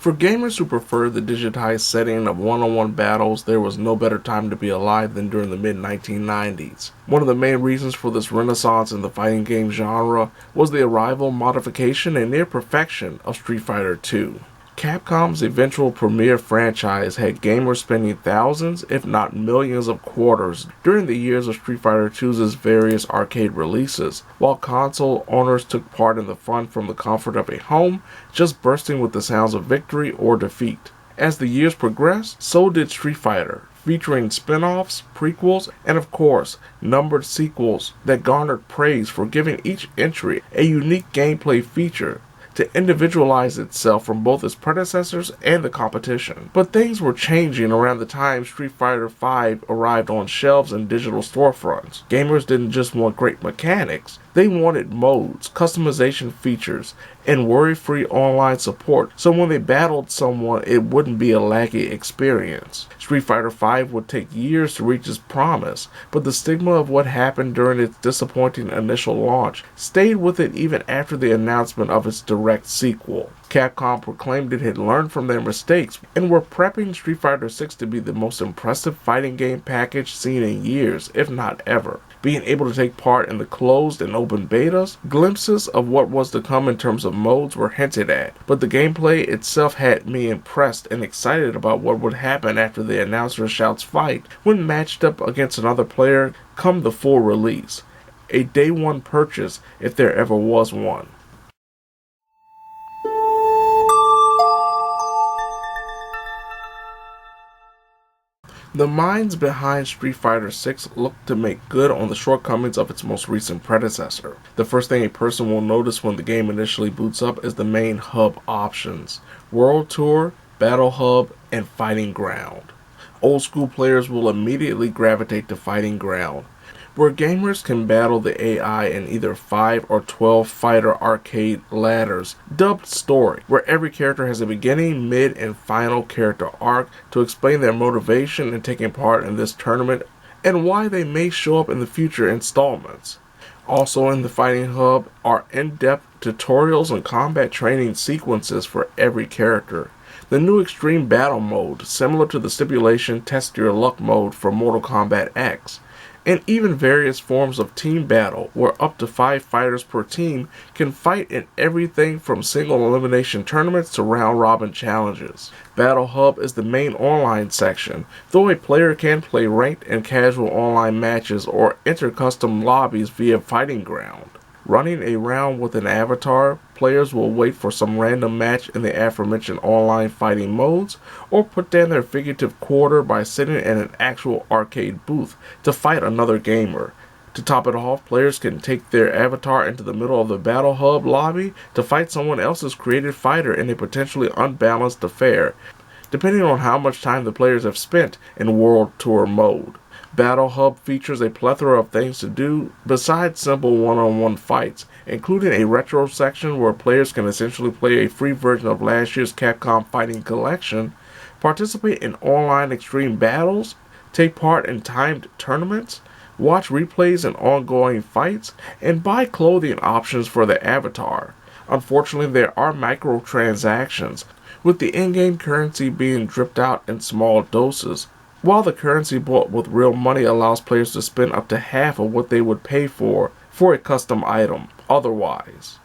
For gamers who prefer the digitized setting of one-on-one battles, there was no better time to be alive than during the mid-1990s. One of the main reasons for this renaissance in the fighting game genre was the arrival, modification, and near perfection of Street Fighter II. Capcom's eventual premier franchise had gamers spending thousands, if not millions of quarters during the years of Street Fighter II's various arcade releases, while console owners took part in the fun from the comfort of a home, just bursting with the sounds of victory or defeat. As the years progressed, so did Street Fighter, featuring spin-offs, prequels, and of course, numbered sequels that garnered praise for giving each entry a unique gameplay feature to individualize itself from both its predecessors and the competition. But things were changing around the time Street Fighter V arrived on shelves and digital storefronts. Gamers didn't just want great mechanics, they wanted modes, customization features, and worry-free online support, so when they battled someone, it wouldn't be a laggy experience. Street Fighter V would take years to reach its promise, but the stigma of what happened during its disappointing initial launch stayed with it even after the announcement of its direct sequel. Capcom proclaimed it had learned from their mistakes and were prepping Street Fighter VI to be the most impressive fighting game package seen in years, if not ever. Being able to take part in the closed and open betas, glimpses of what was to come in terms of modes were hinted at, but the gameplay itself had me impressed and excited about what would happen after the announcer shouts fight when matched up against another player come the full release. A day one purchase if there ever was one. The minds behind Street Fighter VI look to make good on the shortcomings of its most recent predecessor. The first thing a person will notice when the game initially boots up is the main hub options: World Tour, Battle Hub, and Fighting Ground. Old school players will immediately gravitate to Fighting Ground, where gamers can battle the AI in either 5 or 12 fighter arcade ladders, dubbed Story, where every character has a beginning, mid, and final character arc to explain their motivation in taking part in this tournament and why they may show up in the future installments. Also in the Fighting Hub are in-depth tutorials and combat training sequences for every character. The new Extreme Battle mode, similar to the stipulation Test Your Luck mode for Mortal Kombat X, and even various forms of team battle, where up to 5 fighters per team can fight in everything from single elimination tournaments to round-robin challenges. Battle Hub is the main online section, though a player can play ranked and casual online matches or enter custom lobbies via Fighting Ground. Running a round with an avatar, players will wait for some random match in the aforementioned online fighting modes, or put down their figurative quarter by sitting in an actual arcade booth to fight another gamer. To top it off, players can take their avatar into the middle of the Battle Hub lobby to fight someone else's created fighter in a potentially unbalanced affair, depending on how much time the players have spent in World Tour mode. Battle Hub features a plethora of things to do besides simple one-on-one fights, including a retro section where players can essentially play a free version of last year's Capcom Fighting Collection, participate in online extreme battles, take part in timed tournaments, watch replays and ongoing fights, and buy clothing options for the avatar. Unfortunately, there are microtransactions, with the in-game currency being dripped out in small doses, while the currency bought with real money allows players to spend up to half of what they would pay for a custom item otherwise.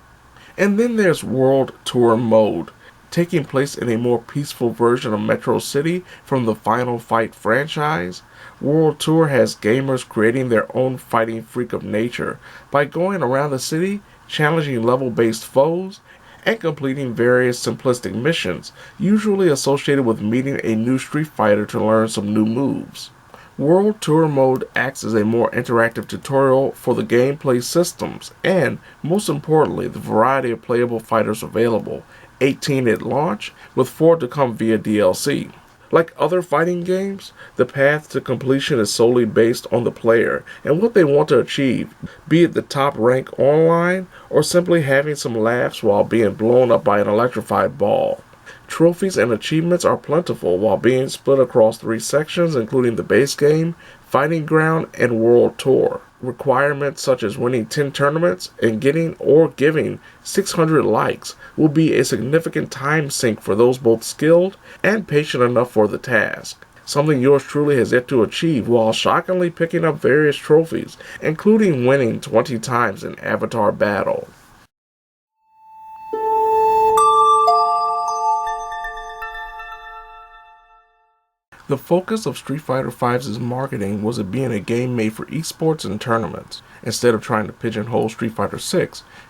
And then there's World Tour mode, taking place in a more peaceful version of Metro City from the Final Fight franchise. World Tour has gamers creating their own fighting freak of nature by going around the city, challenging level-based foes, and completing various simplistic missions, usually associated with meeting a new Street Fighter to learn some new moves. World Tour mode acts as a more interactive tutorial for the gameplay systems and, most importantly, the variety of playable fighters available, 18 at launch, with 4 to come via DLC. Like other fighting games, the path to completion is solely based on the player and what they want to achieve, be it the top rank online or simply having some laughs while being blown up by an electrified ball. Trophies and achievements are plentiful while being split across 3 sections, including the base game, Fighting Ground, and World Tour. requirements such as winning 10 tournaments and getting or giving 600 likes will be a significant time sink for those both skilled and patient enough for the task. Something yours truly has yet to achieve while shockingly picking up various trophies, including winning 20 times in Avatar Battle. The focus of Street Fighter V's marketing was it being a game made for esports and tournaments. Instead of trying to pigeonhole Street Fighter VI,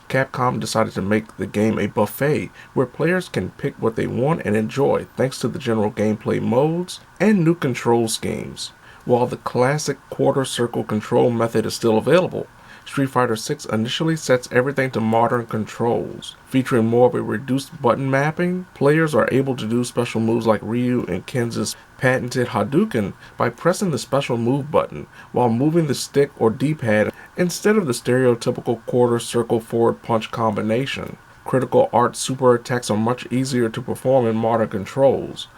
Capcom decided to make the game a buffet where players can pick what they want and enjoy thanks to the general gameplay modes and new control schemes. While the classic quarter circle control method is still available, Street Fighter VI initially sets everything to modern controls. Featuring more of a reduced button mapping, players are able to do special moves like Ryu and Ken's patented Hadouken by pressing the special move button while moving the stick or D-pad instead of the stereotypical quarter circle forward punch combination. Critical art super attacks are much easier to perform in modern controls,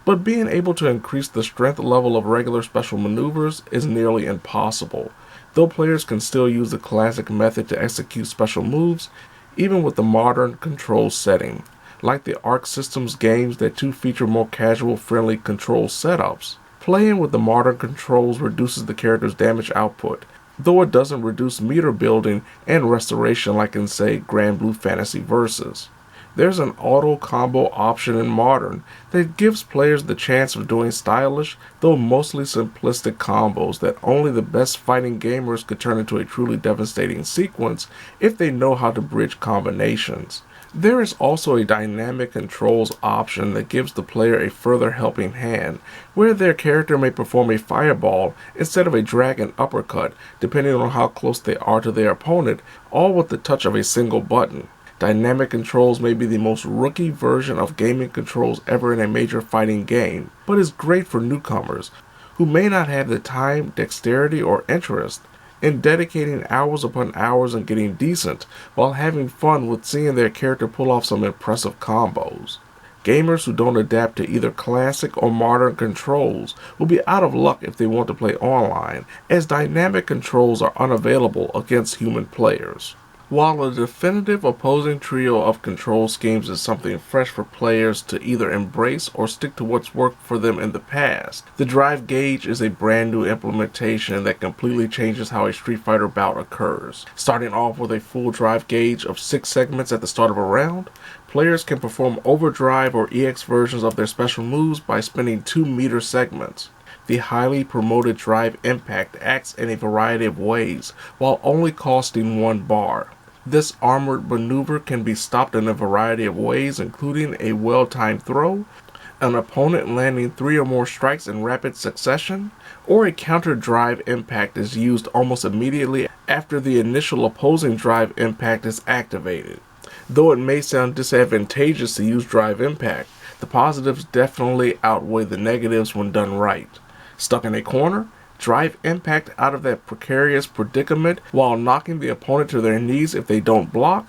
but being able to increase the strength level of regular special maneuvers is nearly impossible, though players can still use the classic method to execute special moves even with the modern control setting. Like the Arc Systems games that too feature more casual friendly control setups, playing with the modern controls reduces the character's damage output, though it doesn't reduce meter building and restoration like in say Grand Blue Fantasy Versus. There's an auto combo option in Modern that gives players the chance of doing stylish, though mostly simplistic combos that only the best fighting gamers could turn into a truly devastating sequence if they know how to bridge combinations. There is also a dynamic controls option that gives the player a further helping hand, where their character may perform a fireball instead of a dragon uppercut, depending on how close they are to their opponent, all with the touch of a single button. Dynamic controls may be the most rookie version of gaming controls ever in a major fighting game, but is great for newcomers who may not have the time, dexterity, or interest in dedicating hours upon hours and getting decent while having fun with seeing their character pull off some impressive combos. Gamers who don't adapt to either classic or modern controls will be out of luck if they want to play online, as dynamic controls are unavailable against human players. While a definitive opposing trio of control schemes is something fresh for players to either embrace or stick to what's worked for them in the past, the drive gauge is a brand new implementation that completely changes how a Street Fighter bout occurs. Starting off with a full drive gauge of 6 segments at the start of a round, players can perform overdrive or EX versions of their special moves by spinning 2 meter segments. The highly promoted drive impact acts in a variety of ways, while only costing 1 bar. This armored maneuver can be stopped in a variety of ways, including a well-timed throw, an opponent landing 3 or more strikes in rapid succession, or a counter drive impact is used almost immediately after the initial opposing drive impact is activated. Though it may sound disadvantageous to use drive impact, the positives definitely outweigh the negatives when done right. Stuck in a corner? Drive impact out of that precarious predicament while knocking the opponent to their knees if they don't block,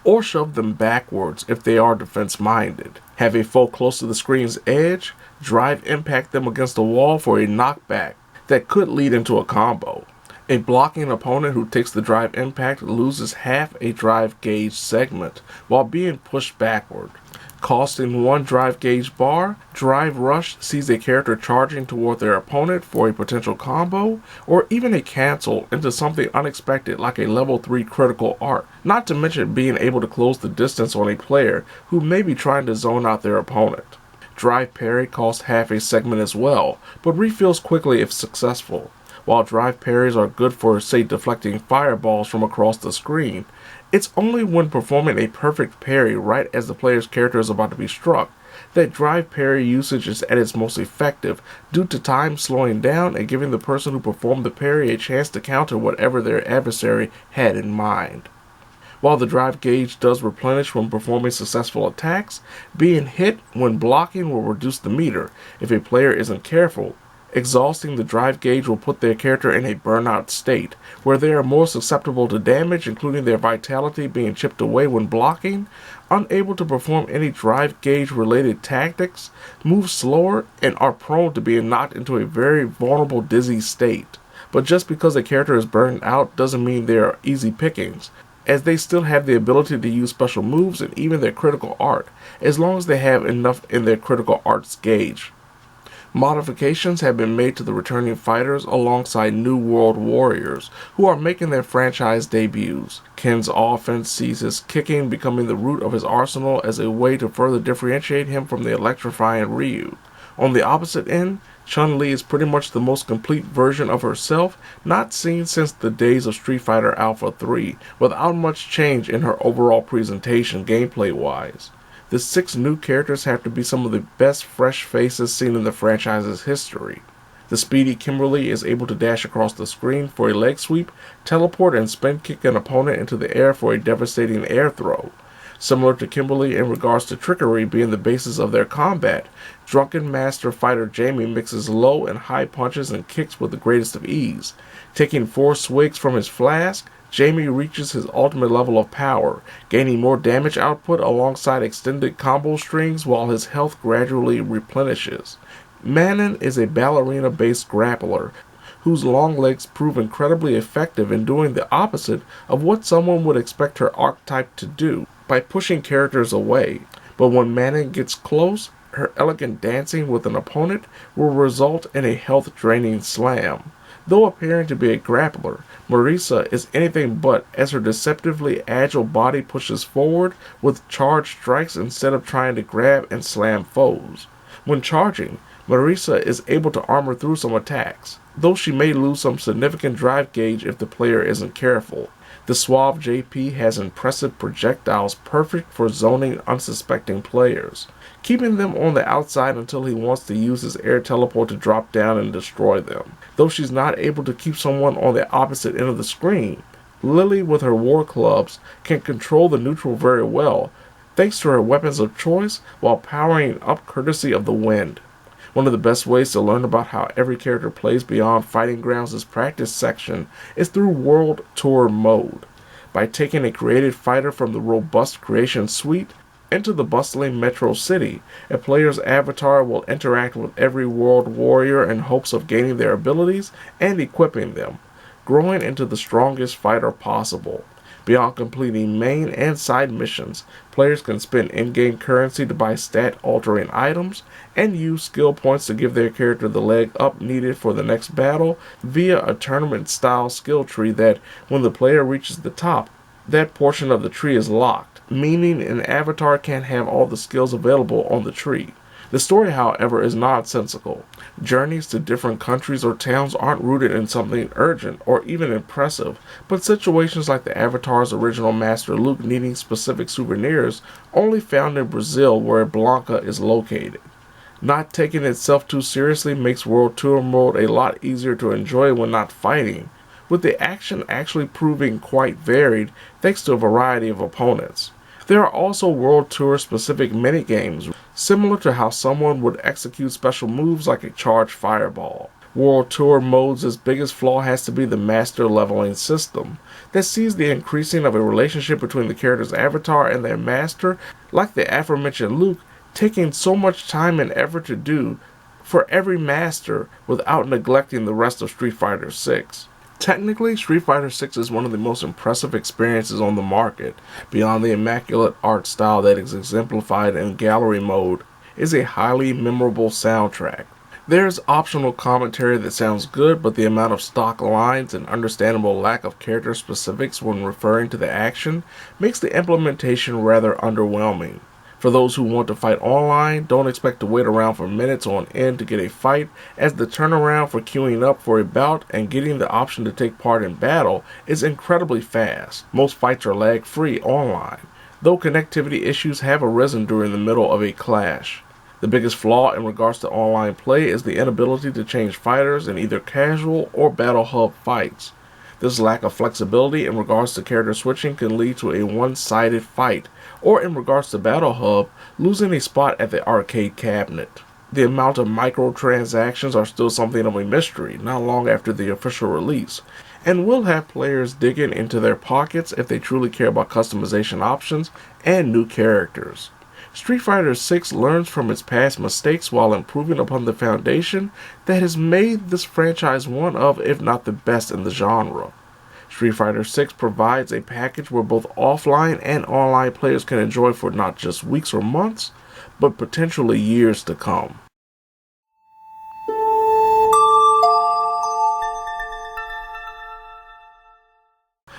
or shove them backwards if they are defense-minded. Have a foe close to the screen's edge? Drive impact them against the wall for a knockback that could lead into a combo. A blocking opponent who takes the drive impact loses half a drive gauge segment while being pushed backward. Costing 1 drive gauge bar, Drive Rush sees a character charging toward their opponent for a potential combo, or even a cancel into something unexpected like a level 3 critical art, not to mention being able to close the distance on a player who may be trying to zone out their opponent. Drive Parry costs half a segment as well, but refills quickly if successful. While drive parries are good for, say, deflecting fireballs from across the screen, it's only when performing a perfect parry right as the player's character is about to be struck that drive parry usage is at its most effective due to time slowing down and giving the person who performed the parry a chance to counter whatever their adversary had in mind. While the drive gauge does replenish when performing successful attacks, being hit when blocking will reduce the meter if a player isn't careful. Exhausting the drive gauge will put their character in a burnout state, where they are more susceptible to damage, including their vitality being chipped away when blocking, unable to perform any drive gauge related tactics, move slower, and are prone to being knocked into a very vulnerable dizzy state. But just because a character is burned out doesn't mean they are easy pickings, as they still have the ability to use special moves and even their critical art, as long as they have enough in their critical arts gauge. Modifications have been made to the returning fighters alongside New World Warriors, who are making their franchise debuts. Ken's offense sees his kicking becoming the root of his arsenal as a way to further differentiate him from the electrifying Ryu. On the opposite end, Chun-Li is pretty much the most complete version of herself, not seen since the days of Street Fighter Alpha 3, without much change in her overall presentation gameplay-wise. The 6 new characters have to be some of the best fresh faces seen in the franchise's history. The speedy Kimberly is able to dash across the screen for a leg sweep, teleport and spin kick an opponent into the air for a devastating air throw. Similar to Kimberly in regards to trickery being the basis of their combat, Drunken Master Fighter Jamie mixes low and high punches and kicks with the greatest of ease. Taking 4 swigs from his flask, Jamie reaches his ultimate level of power, gaining more damage output alongside extended combo strings while his health gradually replenishes. Manon is a ballerina-based grappler whose long legs prove incredibly effective in doing the opposite of what someone would expect her archetype to do, by pushing characters away. But when Manon gets close, her elegant dancing with an opponent will result in a health-draining slam. Though appearing to be a grappler, Marisa is anything but, as her deceptively agile body pushes forward with charged strikes instead of trying to grab and slam foes. When charging, Marisa is able to armor through some attacks, though she may lose some significant drive gauge if the player isn't careful. The suave JP has impressive projectiles perfect for zoning unsuspecting players, keeping them on the outside until he wants to use his air teleport to drop down and destroy them. Though she's not able to keep someone on the opposite end of the screen, Lily with her war clubs can control the neutral very well, thanks to her weapons of choice while powering up courtesy of the wind. One of the best ways to learn about how every character plays beyond Fighting Grounds' practice section is through World Tour mode. By taking a created fighter from the robust creation suite into the bustling metro city, a player's avatar will interact with every world warrior in hopes of gaining their abilities and equipping them, growing into the strongest fighter possible. Beyond completing main and side missions, players can spend in-game currency to buy stat-altering items and use skill points to give their character the leg up needed for the next battle via a tournament-style skill tree that, when the player reaches the top, that portion of the tree is locked, meaning an avatar can't have all the skills available on the tree. The story, however, is nonsensical. Journeys to different countries or towns aren't rooted in something urgent or even impressive, but situations like the Avatar's original master Luke needing specific souvenirs only found in Brazil where Blanca is located. Not taking itself too seriously makes World Tour mode a lot easier to enjoy when not fighting, with the action actually proving quite varied thanks to a variety of opponents. There are also World Tour specific minigames, similar to how someone would execute special moves like a charged fireball. World Tour mode's biggest flaw has to be the master leveling system, that sees the increasing of a relationship between the character's avatar and their master, like the aforementioned Luke, taking so much time and effort to do for every master without neglecting the rest of Street Fighter 6. Technically, Street Fighter 6 is one of the most impressive experiences on the market. Beyond the immaculate art style that is exemplified in gallery mode is a highly memorable soundtrack. There's optional commentary that sounds good, but the amount of stock lines and understandable lack of character specifics when referring to the action makes the implementation rather underwhelming. For those who want to fight online, don't expect to wait around for minutes on end to get a fight, as the turnaround for queuing up for a bout and getting the option to take part in battle is incredibly fast. Most fights are lag-free online, though connectivity issues have arisen during the middle of a clash. The biggest flaw in regards to online play is the inability to change fighters in either casual or battle hub fights. This lack of flexibility in regards to character switching can lead to a one-sided fight, or in regards to Battle Hub, losing a spot at the arcade cabinet. The amount of microtransactions are still something of a mystery, not long after the official release, and will have players digging into their pockets if they truly care about customization options and new characters. Street Fighter VI learns from its past mistakes while improving upon the foundation that has made this franchise one of, if not the best in the genre. Street Fighter VI provides a package where both offline and online players can enjoy for not just weeks or months, but potentially years to come.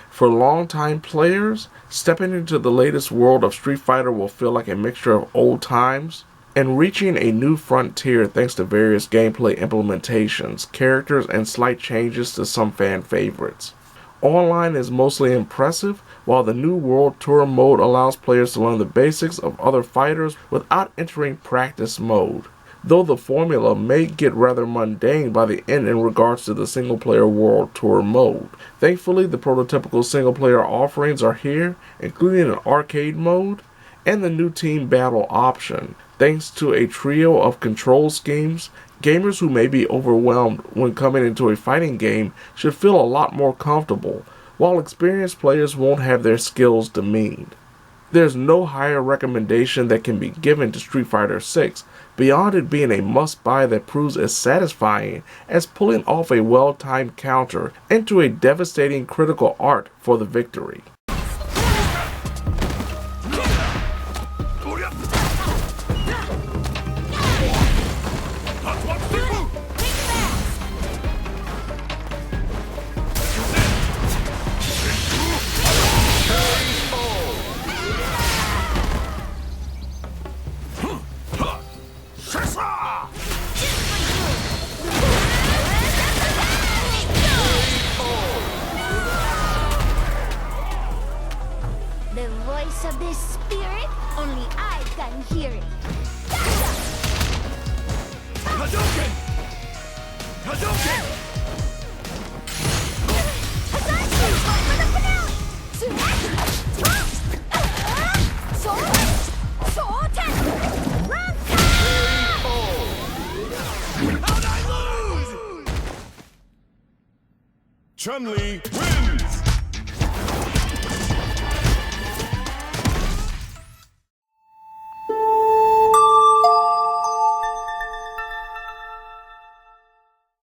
For longtime players, stepping into the latest world of Street Fighter will feel like a mixture of old times and reaching a new frontier thanks to various gameplay implementations, characters, and slight changes to some fan favorites. Online is mostly impressive, while the new World Tour mode allows players to learn the basics of other fighters without entering practice mode, though the formula may get rather mundane by the end in regards to the single-player World Tour mode. Thankfully, the prototypical single-player offerings are here, including an arcade mode and the new team battle option. Thanks to a trio of control schemes, gamers who may be overwhelmed when coming into a fighting game should feel a lot more comfortable, while experienced players won't have their skills demeaned. There's no higher recommendation that can be given to Street Fighter VI beyond it being a must-buy that proves as satisfying as pulling off a well-timed counter into a devastating critical art for the victory. The voice of this spirit, only I can hear it. Hadouken! Hadouken! For the finale! How'd I lose? Chun-Li wins!